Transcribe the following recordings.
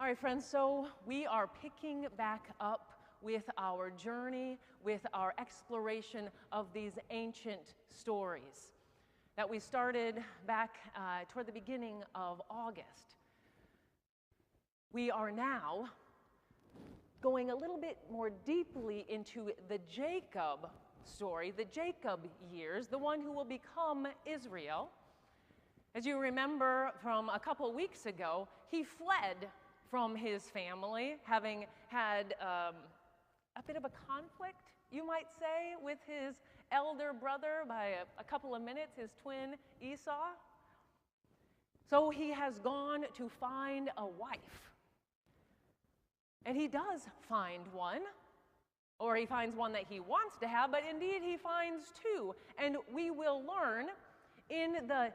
All right, friends, so we are picking back up with our journey, with our exploration of these ancient stories that we started back toward the beginning of August. We are now going a little bit more deeply into the Jacob story, the Jacob years, the one who will become Israel. As you remember from a couple weeks ago, he fled from his family, having had a bit of a conflict, you might say, with his elder brother by a couple of minutes, his twin Esau. So he has gone to find a wife. And he does find one, or he finds one that he wants to have, but indeed he finds two. And we will learn in the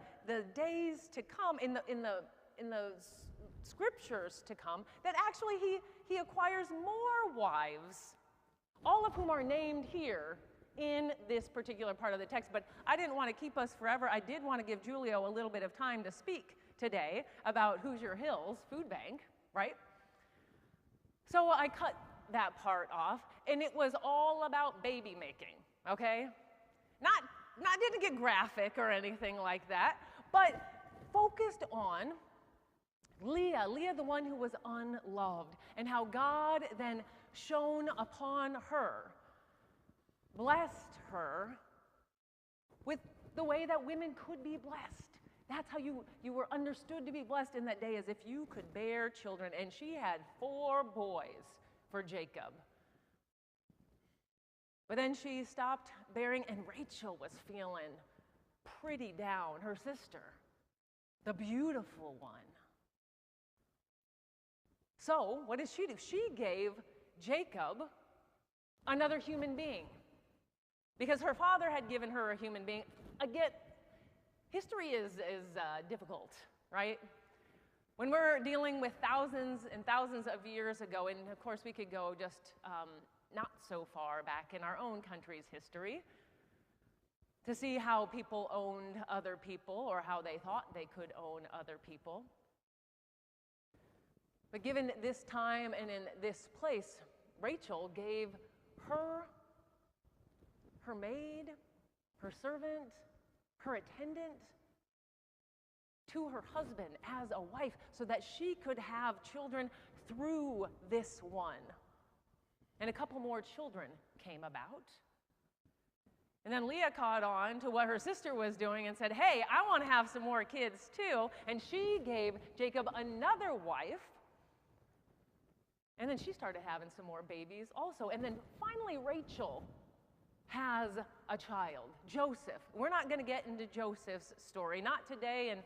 days to come, in the scriptures to come, that actually he acquires more wives, all of whom are named here in this particular part of the text. But I didn't want to keep us forever. I did want to give Julio a little bit of time to speak today about Hoosier Hills Food Bank, right? So I cut that part off, and it was all about baby making, okay? Didn't get graphic or anything like that, but focused on Leah, the one who was unloved, and how God then shone upon her, blessed her with the way that women could be blessed. That's how you were understood to be blessed in that day, as if you could bear children. And she had 4 boys for Jacob. But then she stopped bearing, and Rachel was feeling pretty down, her sister, the beautiful one. So what did she do? She gave Jacob another human being, because her father had given her a human being. Again, history is difficult, right? When we're dealing with thousands and thousands of years ago, and of course we could go just not so far back in our own country's history to see how people owned other people, or how they thought they could own other people. But given this time and in this place, Rachel gave her maid, her servant, her attendant to her husband as a wife, so that she could have children through this one. And a couple more children came about. And then Leah caught on to what her sister was doing and said, hey, I want to have some more kids too. And she gave Jacob another wife. And then she started having some more babies also. And then finally Rachel has a child, Joseph. We're not going to get into Joseph's story, not today, and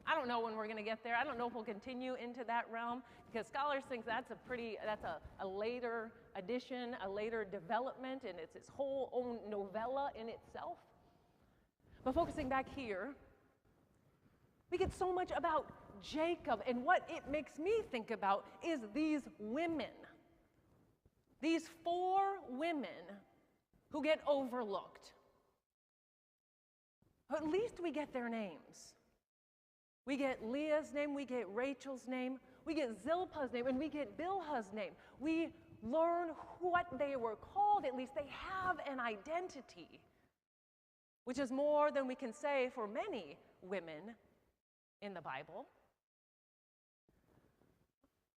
I don't know when we're going to get there. I don't know if we'll continue into that realm, because scholars think that's a later addition, a later development, and it's its whole own novella in itself. But focusing back here, we get so much about Jacob, and what it makes me think about is these women, these 4 women who get overlooked. But at least we get their names. We get Leah's name, we get Rachel's name, we get Zilpah's name, and we get Bilhah's name. We learn what they were called. At least they have an identity, which is more than we can say for many women in the Bible.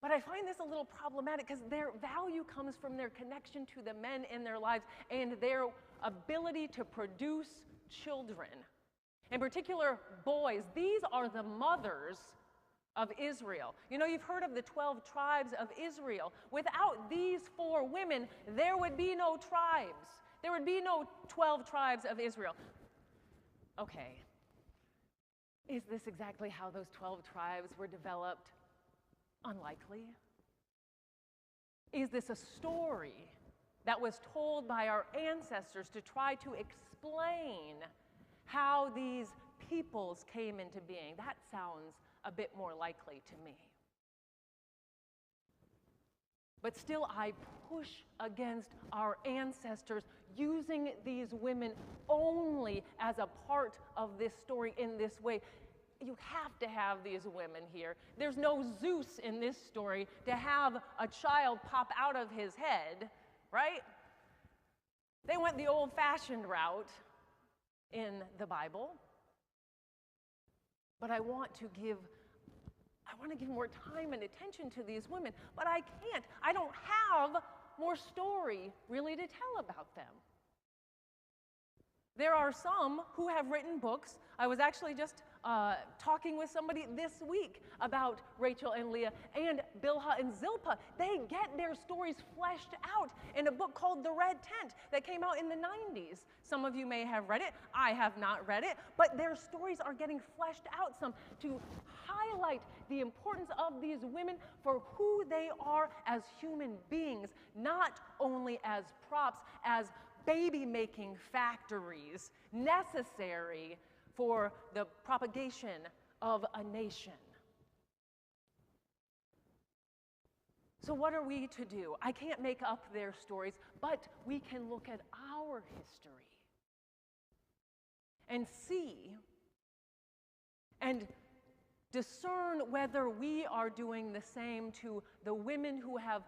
But I find this a little problematic, because their value comes from their connection to the men in their lives and their ability to produce children. In particular, boys. These are the mothers of Israel. You know, you've heard of the 12 tribes of Israel. Without these 4 women, there would be no tribes. There would be no 12 tribes of Israel. Okay. Is this exactly how those 12 tribes were developed? Unlikely. Is this a story that was told by our ancestors to try to explain how these peoples came into being? That sounds a bit more likely to me. But still, I push against our ancestors using these women only as a part of this story in this way. you have to have these women here. There's no Zeus in this story to have a child pop out of his head, right? They went the old-fashioned route in the Bible. But I want to give more time and attention to these women, but I can't. I don't have more story really to tell about them. There are some who have written books. I was actually just talking with somebody this week about Rachel and Leah and Bilhah and Zilpah. They get their stories fleshed out in a book called The Red Tent that came out in the 90s. Some of you may have read it. I have not read it, but their stories are getting fleshed out some to highlight the importance of these women for who they are as human beings, not only as props, as baby-making factories necessary for the propagation of a nation. So what are we to do? I can't make up their stories, but we can look at our history and see and discern whether we are doing the same to the women who have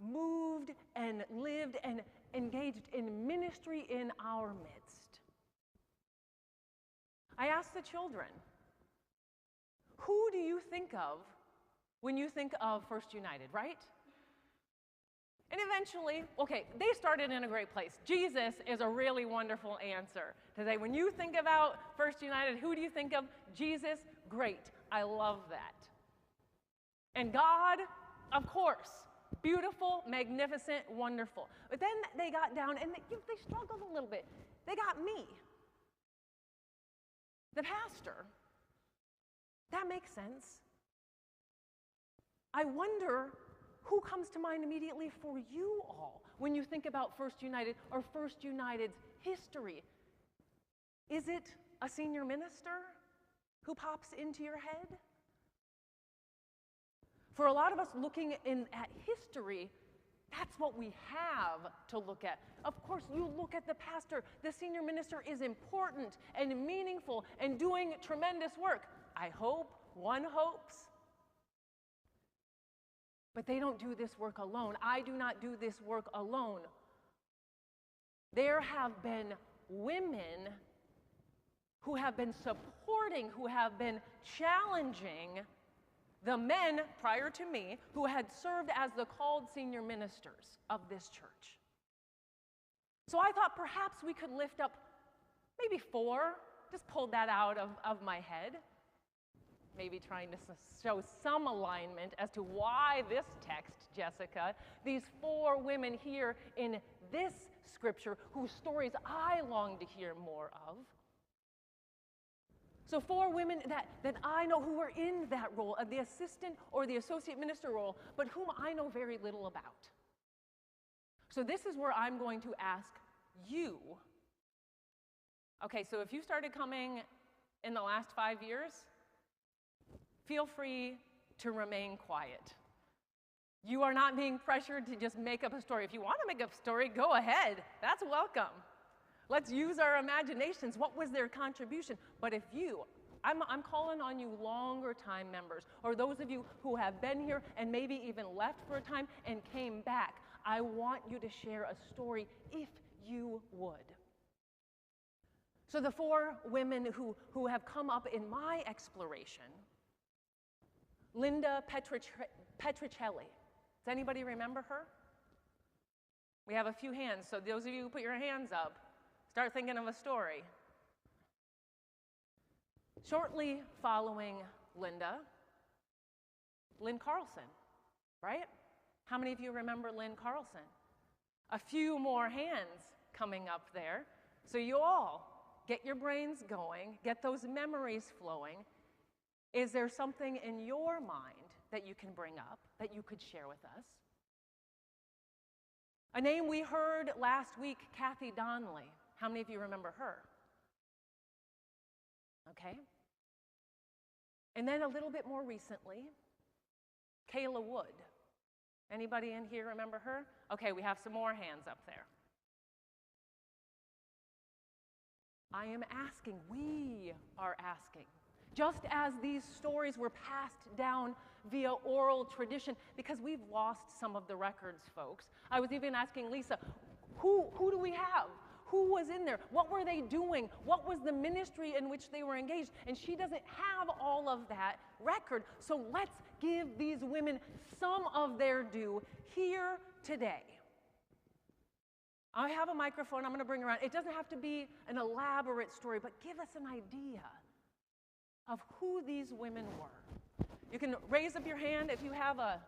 moved and lived and engaged in ministry in our midst. I asked the children, who do you think of when you think of First United, right? And eventually, okay, they started in a great place. Jesus is a really wonderful answer to say, when you think about First United, who do you think of? Jesus, great. I love that. And God, of course. Beautiful, magnificent, wonderful. But then they got down and they struggled a little bit. They got me, the pastor. That makes sense. I wonder who comes to mind immediately for you all when you think about First United or First United's history. Is it a senior minister who pops into your head? For a lot of us looking at history, that's what we have to look at. Of course, you look at the pastor. The senior minister is important and meaningful and doing tremendous work. I hope, one hopes. But they don't do this work alone. I do not do this work alone. There have been women who have been supporting, who have been challenging the men prior to me who had served as the called senior ministers of this church. So I thought perhaps we could lift up maybe 4, just pulled that out of my head, maybe trying to show some alignment as to why this text, Jessica, these 4 women here in this scripture whose stories I long to hear more of. So 4 women that I know who were in that role, of the assistant or the associate minister role, but whom I know very little about. So this is where I'm going to ask you. Okay, so if you started coming in the last 5 years, feel free to remain quiet. You are not being pressured to just make up a story. If you want to make up a story, go ahead. That's welcome. Let's use our imaginations. What was their contribution? But if I'm calling on you longer time members, or those of you who have been here and maybe even left for a time and came back, I want you to share a story if you would. So the 4 women who have come up in my exploration, Linda Petricelli. Does anybody remember her? We have a few hands, so those of you who put your hands up, start thinking of a story. Shortly following Linda, Lynn Carlson, right? How many of you remember Lynn Carlson? A few more hands coming up there. So you all get your brains going, get those memories flowing. Is there something in your mind that you can bring up, that you could share with us? A name we heard last week, Kathy Donnelly. How many of you remember her? Okay. And then a little bit more recently, Kayla Wood. Anybody in here remember her? Okay, we have some more hands up there. I am asking, we are asking, just as these stories were passed down via oral tradition, because we've lost some of the records, folks. I was even asking Lisa, who do we have? Who was in there? What were they doing? What was the ministry in which they were engaged? And she doesn't have all of that record. So let's give these women some of their due here today. I have a microphone I'm going to bring around. It doesn't have to be an elaborate story, but give us an idea of who these women were. You can raise up your hand if you have a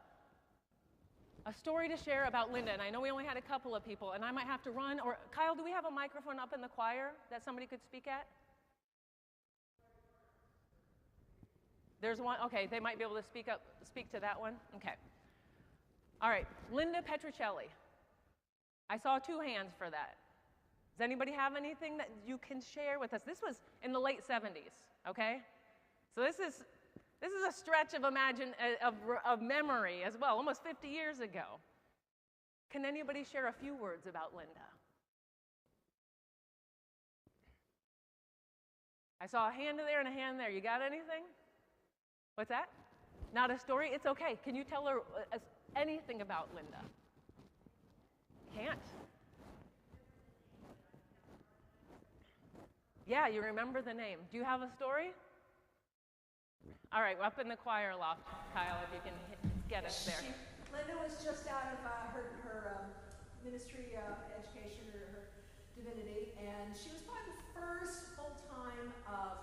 story to share about Linda. And I know we only had a couple of people, and I might have to run. Or Kyle, do we have a microphone up in the choir that somebody could speak at? There's one. Okay, they might be able to speak to that one. Okay. All right, Linda Petruccelli. I saw 2 hands for that. Does anybody have anything that you can share with us? This was in the late 70s, okay? So this is a stretch of memory as well, almost 50 years ago. Can anybody share a few words about Linda? I saw a hand there and a hand there. You got anything? What's that? Not a story? It's okay. Can you tell her anything about Linda? Can't. Yeah, you remember the name. Do you have a story? All right, up in the choir loft, Kyle, if you can get us there. Linda was just out of her ministry education, or her divinity, and she was probably the first full-time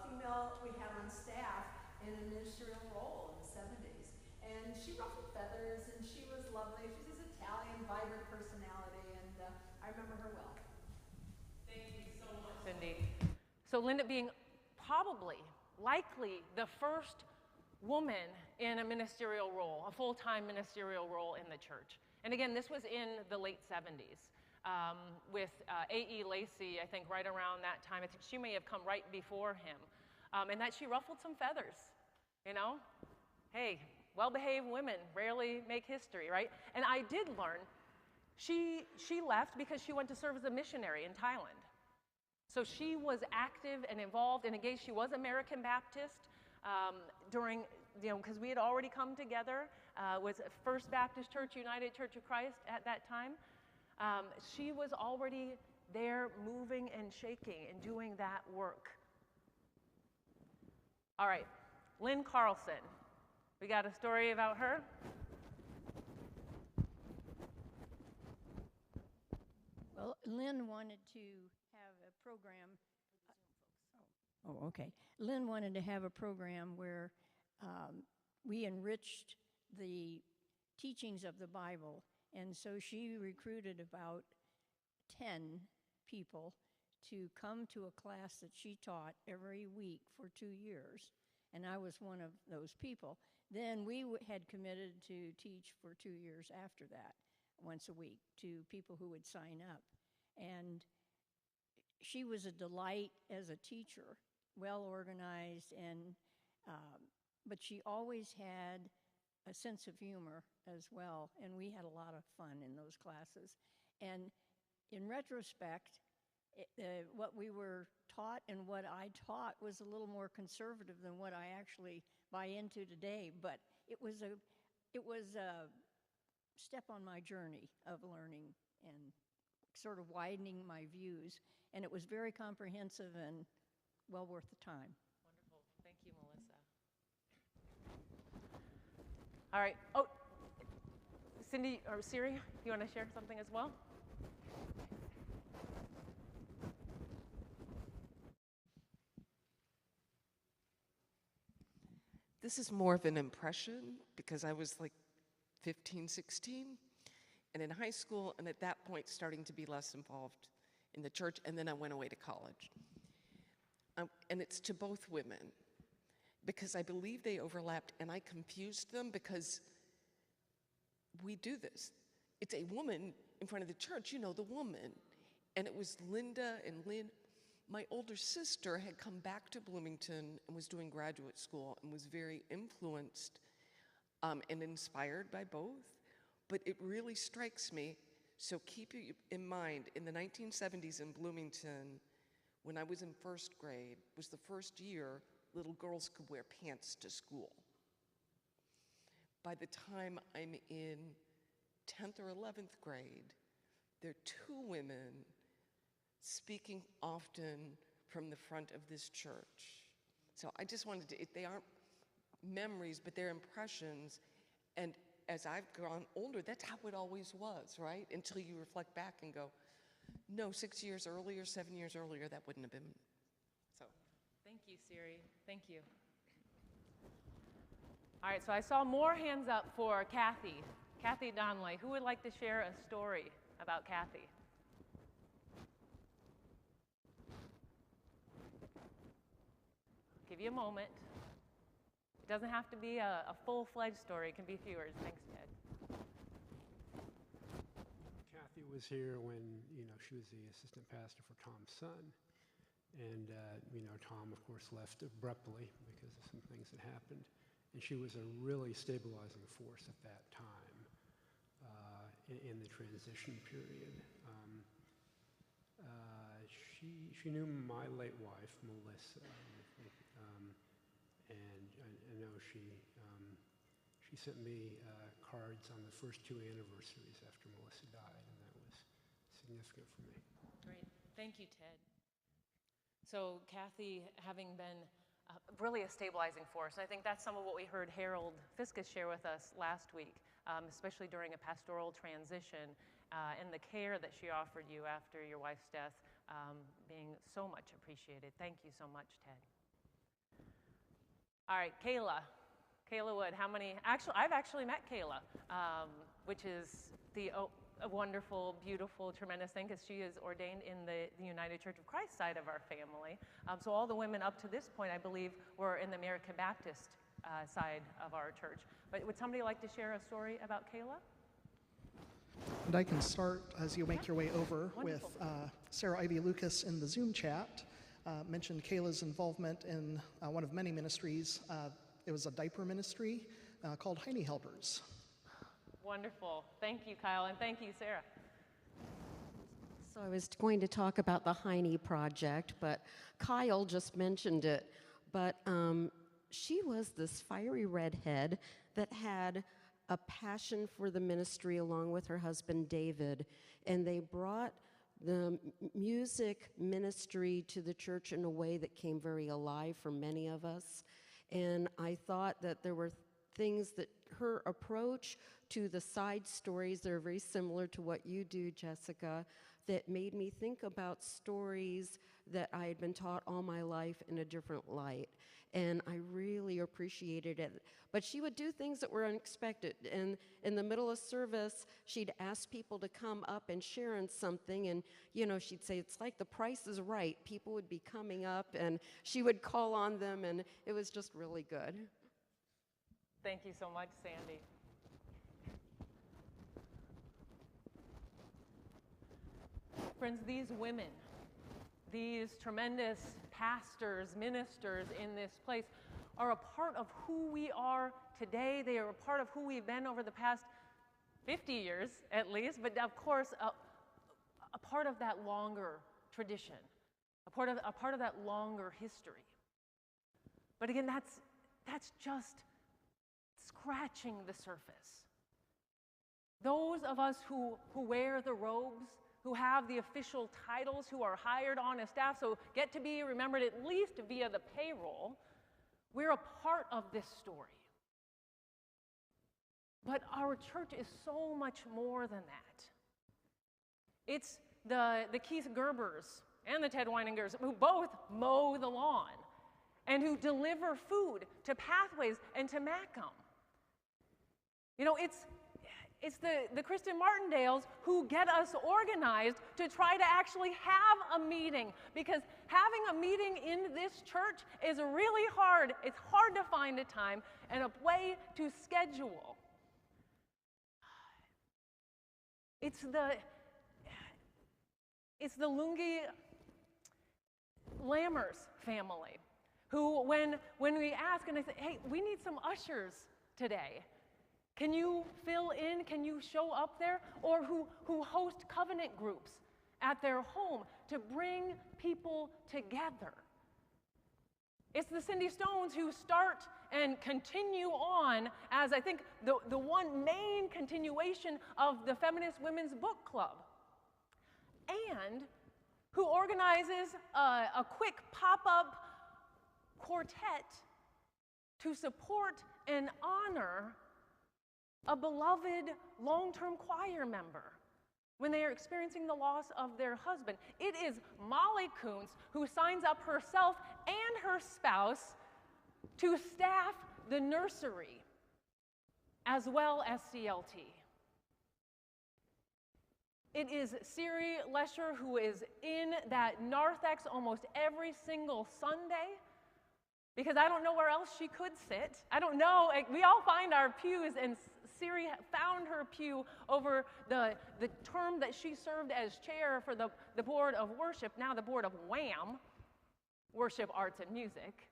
female we had on staff in a ministerial role in the 70s. And she ruffled feathers, and she was lovely. She's this Italian, vibrant personality, and I remember her well. Thank you so much, Cindy. So Linda being likely the first woman in a ministerial role, a full-time ministerial role in the church. And again, this was in the late 70s with A.E. Lacey, I think right around that time. I think she may have come right before him. And that she ruffled some feathers, you know? Hey, well-behaved women rarely make history, right? And I did learn she left because she went to serve as a missionary in Thailand. So she was active and involved and engaged. She was American Baptist during, because we had already come together, was First Baptist Church, United Church of Christ at that time. She was already there moving and shaking and doing that work. All right, Lynn Carlson. We got a story about her? Well, Lynn wanted to have a program. Okay. Lynn wanted to have a program where we enriched the teachings of the Bible, and so she recruited about 10 people to come to a class that she taught every week for 2 years, and I was one of those people. Then we had committed to teach for 2 years after that, once a week, to people who would sign up. And she was a delight as a teacher, well organized, and but she always had a sense of humor as well, and we had a lot of fun in those classes. And in retrospect, what we were taught and what I taught was a little more conservative than what I actually buy into today, but it was a step on my journey of learning and sort of widening my views, and it was very comprehensive and well worth the time. Wonderful. Thank you, Melissa. All right. Oh, Cindy or Siri, you want to share something as well? This is more of an impression because I was like 15, 16, and in high school, and at that point starting to be less involved in the church, and then I went away to college. And it's to both women, because I believe they overlapped, and I confused them because we do this. It's a woman in front of the church, you know, the woman. And it was Linda and Lynn. My older sister had come back to Bloomington and was doing graduate school and was very influenced and inspired by both. But it really strikes me, so keep in mind, in the 1970s in Bloomington, when I was in first grade, was the first year little girls could wear pants to school. By the time I'm in 10th or 11th grade, there are 2 women speaking often from the front of this church. So I just wanted to, they aren't memories, but they're impressions. And as I've grown older, that's how it always was, right? Until you reflect back and go, no, 6 years earlier, 7 years earlier, that wouldn't have been. So. Thank you, Siri. Thank you. All right, so I saw more hands up for Kathy. Kathy Donnelly. Who would like to share a story about Kathy? Give you a moment. It doesn't have to be a full-fledged story. It can be fewer. Thanks, Ted. Kathy was here when, she was the assistant pastor for Tom's son. And, Tom, of course, left abruptly because of some things that happened. And she was a really stabilizing force at that time in the transition period. She knew my late wife, Melissa, and I know she sent me cards on the first 2 anniversaries after Melissa died, and that was significant for me. Great. Thank you, Ted. So Kathy, having been really a stabilizing force, I think that's some of what we heard Harold Fiskus share with us last week, especially during a pastoral transition, and the care that she offered you after your wife's death, being so much appreciated. Thank you so much, Ted. All right, Kayla. Kayla Wood, how many? I've actually met Kayla, which is a wonderful, beautiful, tremendous thing, because she is ordained in the United Church of Christ side of our family. So all the women up to this point, I believe, were in the American Baptist side of our church. But would somebody like to share a story about Kayla? And I can start as you make your way over. Wonderful. With Sarah Ivy Lucas in the Zoom chat. Mentioned Kayla's involvement in one of many ministries. It was a diaper ministry called Heine Helpers. Wonderful. Thank you, Kyle, and thank you, Sarah. So I was going to talk about the Heine Project, but Kyle just mentioned it. But she was this fiery redhead that had a passion for the ministry along with her husband, David. And they brought the music ministry to the church in a way that came very alive for many of us. And I thought that there were things that her approach to the side stories that are very similar to what you do, Jessica, that made me think about stories that I had been taught all my life in a different light. And I really appreciated it. But she would do things that were unexpected. And in the middle of service, she'd ask people to come up and share in something. And, she'd say, it's like The Price is Right. People would be coming up, and she would call on them, and it was just really good. Thank you so much, Sandy. Friends, these women, these tremendous pastors, ministers in this place are a part of who we are today. They are a part of who we've been over the past 50 years at least, but of course a part of that longer tradition, a part of that longer history. But again, that's just scratching the surface. Those of us who wear the robes, who have the official titles, who are hired on a staff, so get to be remembered at least via the payroll, we're a part of this story. But our church is so much more than that. It's the Keith Gerbers and the Ted Weiningers who both mow the lawn and who deliver food to Pathways and to Macomb. It's the Kristen Martindales who get us organized to try to actually have a meeting, because having a meeting in this church is really hard. It's hard to find a time and a way to schedule. It's the Lungi Lammers family who, when we ask and they say, hey, we need some ushers today. Can you fill in? Can you show up there? Or who host covenant groups at their home to bring people together. It's the Cindy Stones who start and continue on as, I think, the one main continuation of the Feminist Women's Book Club, and who organizes a quick pop-up quartet to support and honor a beloved long-term choir member when they are experiencing the loss of their husband. It is Molly Kuntz who signs up herself and her spouse to staff the nursery as well as CLT. It is Siri Lesher who is in that narthex almost every single Sunday, because I don't know where else she could sit. I don't know. We all find our pews, and Siri found her pew over the term that she served as chair for the Board of Worship, now the Board of WAM, Worship, Arts, and Music.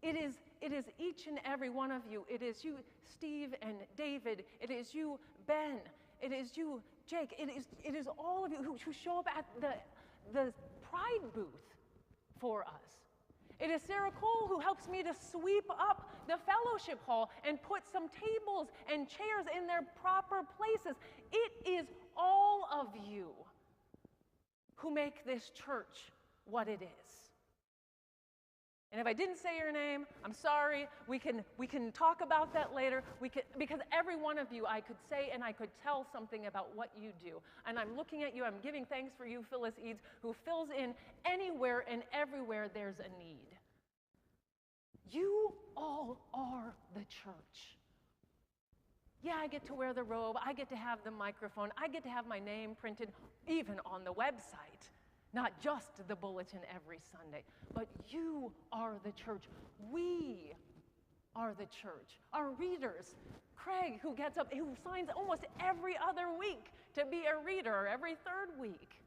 It is each and every one of you. It is you, Steve and David. It is you, Ben. It is you, Jake. It is all of you who show up at the Pride booth for us. It is Sarah Cole who helps me to sweep up the fellowship hall and put some tables and chairs in their proper places. It is all of you who make this church what it is. And if I didn't say your name, I'm sorry. We can talk about that later. Because every one of you I could say and I could tell something about what you do. And I'm looking at you, I'm giving thanks for you, Phyllis Eads, who fills in anywhere and everywhere there's a need. You all are the church. Yeah, I get to wear the robe, I get to have the microphone, I get to have my name printed even on the website. Not just the bulletin every Sunday, but you are the church. We are the church. Our readers, Craig, who gets up, who signs almost every other week to be a reader, or every third week.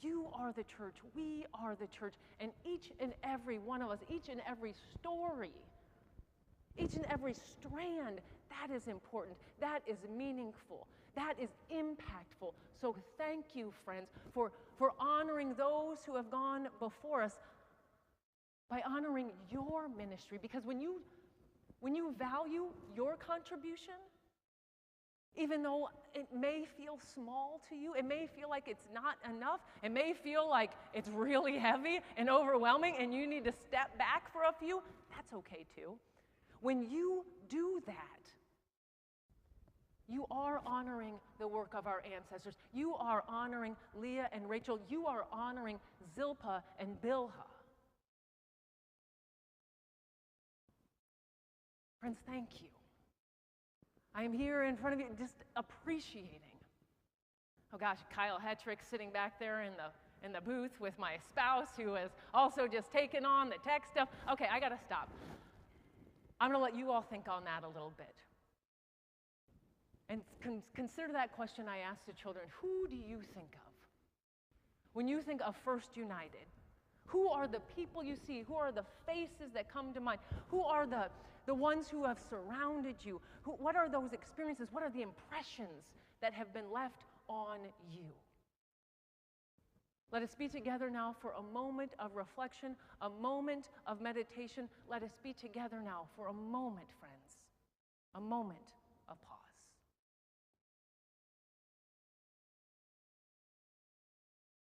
You are the church. We are the church. And each and every one of us, each and every story, each and every strand, that is important. That is meaningful. That is impactful. So thank you, friends, for honoring those who have gone before us by honoring your ministry. Because when you value your contribution, even though it may feel small to you, it may feel like it's not enough, it may feel like it's really heavy and overwhelming and you need to step back for a few, that's okay too. When you do that, you are honoring the work of our ancestors. You are honoring Leah and Rachel. You are honoring Zilpah and Bilhah. Friends, thank you. I am here in front of you just appreciating. Oh gosh, Kyle Hetrick sitting back there in the booth with my spouse who has also just taken on the tech stuff. Okay, I gotta stop. I'm gonna let you all think on that a little bit. And consider that question I asked the children. Who do you think of when you think of First United? Who are the people you see? Who are the faces that come to mind? Who are the ones who have surrounded you? What are those experiences? What are the impressions that have been left on you? Let us be together now for a moment of reflection, a moment of meditation. Let us be together now for a moment, friends, a moment of pause.